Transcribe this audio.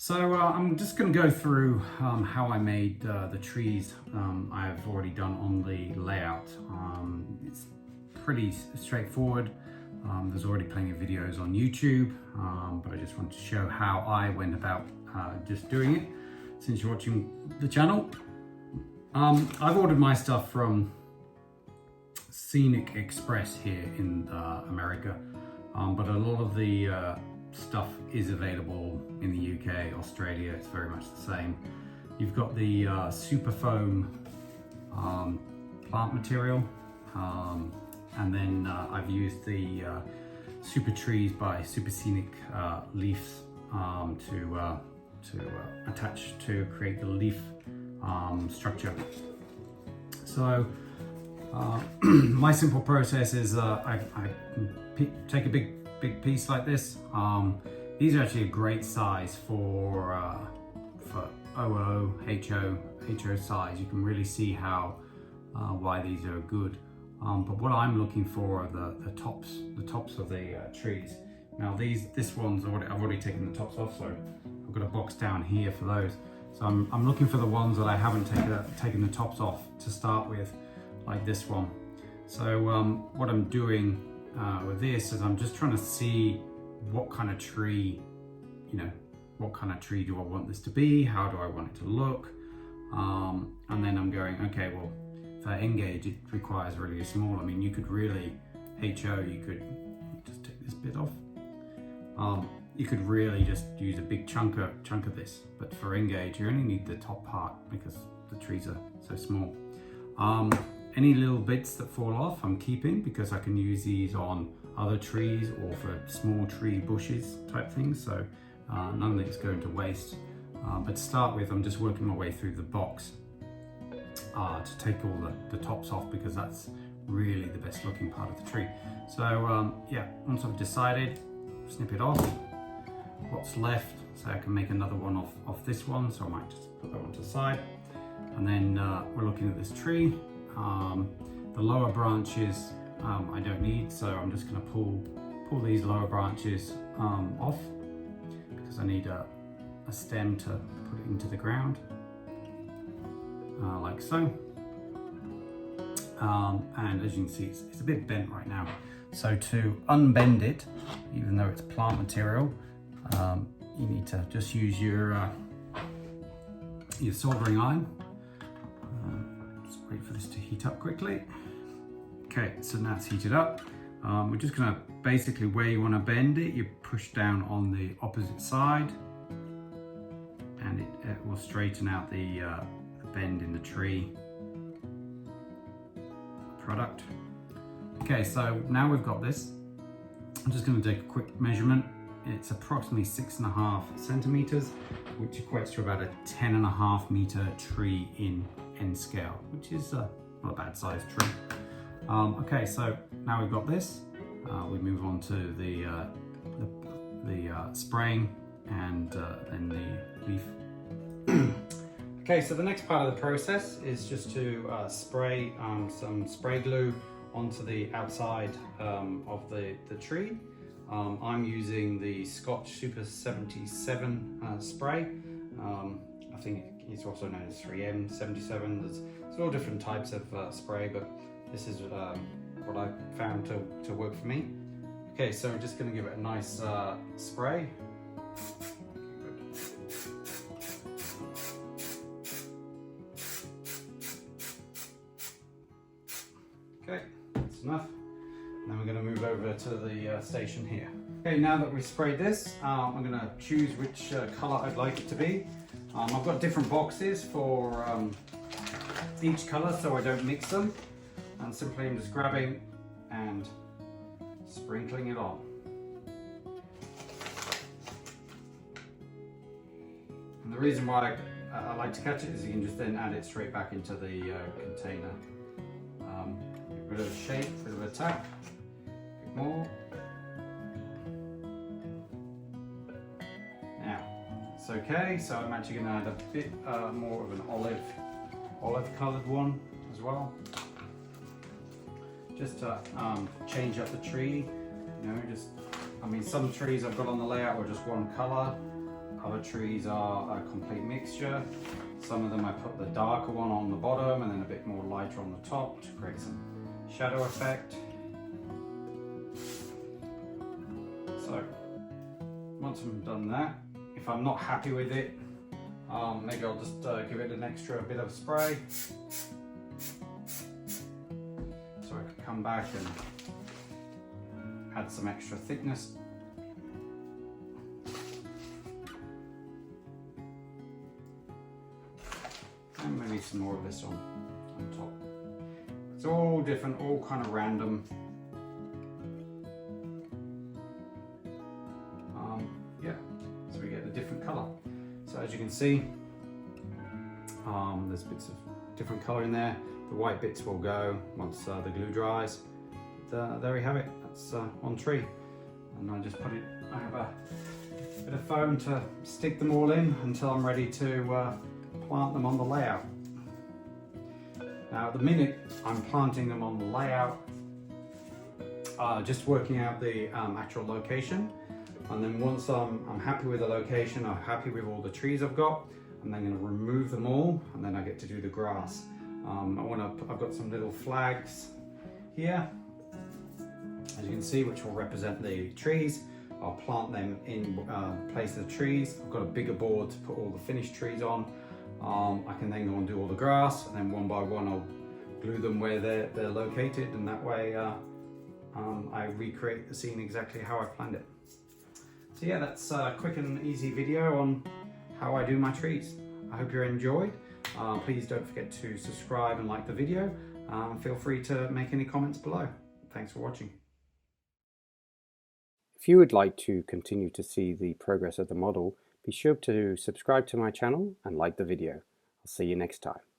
So I'm just going to go through how I made the trees I've already done on the layout. It's pretty straightforward. There's already plenty of videos on YouTube, but I just wanted to show how I went about just doing it since you're watching the channel. I've ordered my stuff from Scenic Express here in America, but a lot of the stuff is available in the UK, Australia. It's very much the same. You've got the SeaFoam plant material, and then I've used the Super Trees by Super Scenic leaves to attach to create the leaf structure. So my simple process is I take a big piece like this. These are actually a great size for OO, HO size. You can really see how why these are good. But what I'm looking for are the tops of the trees. Now this one's I've already taken the tops off, so I've got a box down here for those. So I'm looking for the ones that I haven't taken the tops off to start with, like this one. So what I'm doing with this is I'm just trying to see what kind of tree, what kind of tree do I want this to be? How do I want it to look? And then I'm going, okay, well, for N-gauge, it requires really small. I mean, you could really, HO, you could just take this bit off. You could really just use a big chunk of this, but for N-gauge, you only need the top part because the trees are so small. Any little bits that fall off, I'm keeping because I can use these on other trees or for small tree bushes type things. So none of it's going to waste. But to start with, I'm just working my way through the box to take all the tops off because that's really the best looking part of the tree. So yeah, once I've decided, snip it off. What's left, so I can make another one off this one. So I might just put that one to the side. And then we're looking at this tree. The lower branches I don't need, so I'm just going to pull these lower branches off because I need a stem to put it into the ground, like so. And as you can see, it's a bit bent right now. So to unbend it, even though it's plant material, you need to just use your soldering iron. Just wait for this to heat up quickly. Okay, so now it's heated up. We're just gonna basically, where you want to bend it, you push down on the opposite side, and it will straighten out the bend in the tree product. Okay, so now we've got this. I'm just going to take a quick measurement. It's approximately 6.5 centimeters, which equates to about a 10.5 meter tree in N scale, which is not a bad sized tree. Okay, so now we've got this. We move on to the spraying and then the leaf. Okay, so the next part of the process is just to spray some spray glue onto the outside of the tree. I'm using the Scotch Super 77 spray. I think it's also known as 3M 77. There's all different types of spray, but this is what I found to work for me. Okay, so we're just going to give it a nice spray. Okay, that's enough. And then we're going to move over to the station here. Okay, now that we've sprayed this, I'm going to choose which colour I'd like it to be. I've got different boxes for each colour so I don't mix them. And simply I'm just grabbing and sprinkling it on. And the reason why I like to catch it is you can just then add it straight back into the container. A bit of a shake, a bit of a tap, a bit more. Now, it's okay, so I'm actually going to add a bit more of an olive coloured one as well. Just to change up the tree, I mean, some trees I've got on the layout are just one colour. Other trees are a complete mixture. Some of them I put the darker one on the bottom and then a bit more lighter on the top to create some shadow effect. So once I'm done that, if I'm not happy with it, maybe I'll just give it an extra bit of spray. So I can come back and add some extra thickness. And maybe some more of this on top. It's all different, all kind of random. Yeah, so we get a different color. So as you can see, there's bits of different color in there. The white bits will go once the glue dries. But, there we have it, that's on tree. And I just put it, I have a bit of foam to stick them all in until I'm ready to plant them on the layout. Now at the minute I'm planting them on the layout, just working out the actual location, and then once I'm happy with the location, I'm happy with all the trees I've got, I'm then going to remove them all and then I get to do the grass. I've got some little flags here, as you can see, which will represent the trees. I'll plant them in place of the trees. I've got a bigger board to put all the finished trees on. I can then go and do all the grass, and then one by one I'll glue them where they're located, and that way I recreate the scene exactly how I planned it. So yeah, that's a quick and easy video on how I do my trees. I hope you enjoyed. Please don't forget to subscribe and like the video. Feel free to make any comments below. Thanks for watching. If you would like to continue to see the progress of the model, be sure to subscribe to my channel and like the video. I'll see you next time.